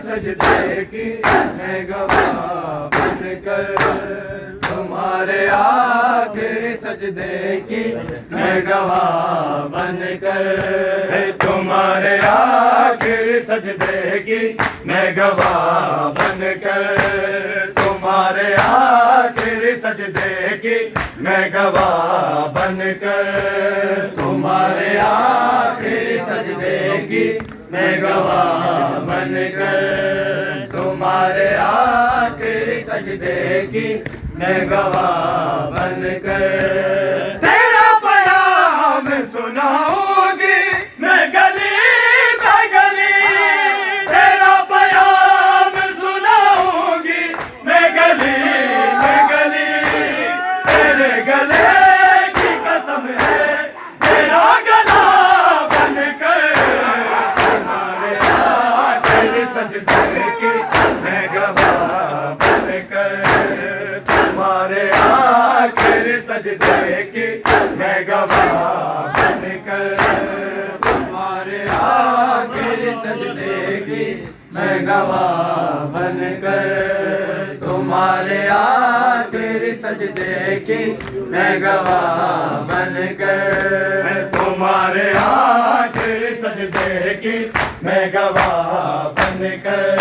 सजदे की मैं गवाह बनकर, तुम्हारे आखिरी सजदे की मैं गवाह बनकर, तुम्हारे आखिरी सजदे की मैं गवाह बनकर, तुम्हारे आखिरी सजदे की मैं गवाह बनकर, तुम्हारे आखिरी सजदे की मैं गवाह बनकर, तुम्हारे आखिरी सजदे की मैं गवाह बनकर, तेरा बयान सुनाऊंगी मैं गली मैं गली, तेरा बयान सुनाऊंगी मैं गली मैं गली, तेरे गले की कसम है तेरा गला बनकर, तुम्हारे आखिरी सजदे की मैं गवाह बनकर, तुम्हारे आखिरी सजदे की मैं गवाह बनकर, तुम्हारे आखिरी सजदे की मैं गवाह बनकर, तुम्हारे आखिरी सजदे की मैं गवाह बनकर, तुम्हारे आखिरी सजदे की मैं गवाह बनकर,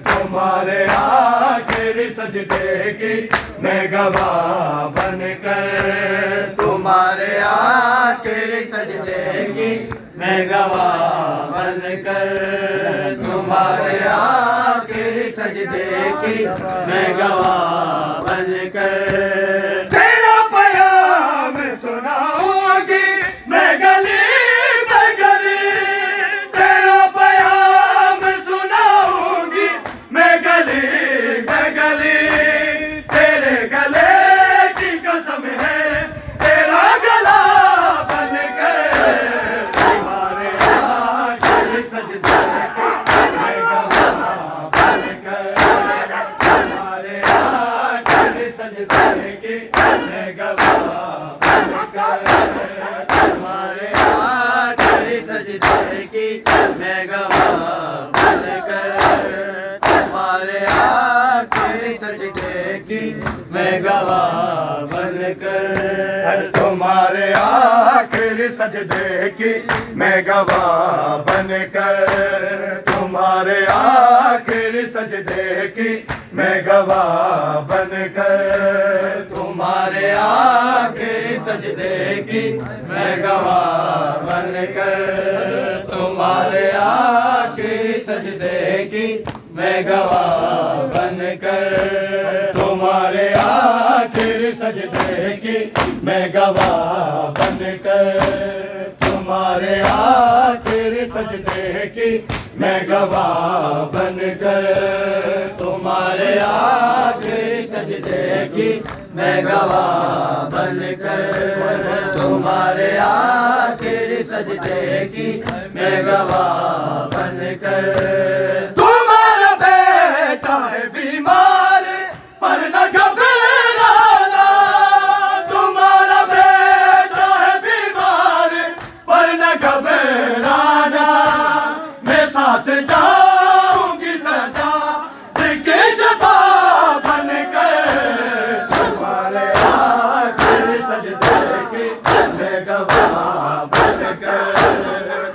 तुम्हारे आखिरी सजदे की मैं गवाह बनकर, तुम्हारे आखिरी सजदे की मैं गवाह बनकर, तुम्हारे आखिरी सजदे की मैं गवाह बनकर, तेरा बयान सुनाऊंगी मैं गली मैं गली, तेरा बयान सुनाऊंगी मैं गली मैं गली, तेरे गले की कसम है तेरा गला बनकर, तुम्हारे आखिरी सजदे की मैं गवाह बनकर, तुम्हारे आखिरी सजदे की मैं गवाह बनकर, तुम्हारे आखिरी सजदे की मैं गवाह बनकर, तुम्हारे आखिरी सजदे की मैं गवाह बनकर, तुम्हारे आखिरी सजदे की मैं गवाह बनकर, तुम्हारे आखिरी सजदे की मैं गवाह बनकर, तुम्हारे आखिरी सजदे की मैं गवाह बनकर, तुम्हारे आखिरी सजदे की मैं गवाह बनकर, तुम्हारे आखिरी सजदे की मैं गवाह बनकर, तुम्हारे आखिरी सजदे की मैं गवाह बनकर, तुम्हारे आखिरी सजदे की मैं गवाह बनकर, तुम्हारे आखिरी सजदे की मैं गवाह बनकर, तुम्हारा बेटा है बीमार पर न घबराना, तुम्हारा बेटा है बीमार पर न घबराना, मैं साथ जाऊंगी सदा दिखे शफा बनकर, तुम्हारे आखिरी सजदे की मैं गवाह बनकर,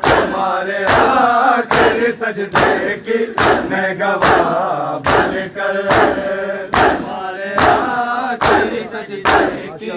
तुम्हारे आखिरी सजदे की मैं गवाह बनकर, तुम्हारे आखिरी सजदे की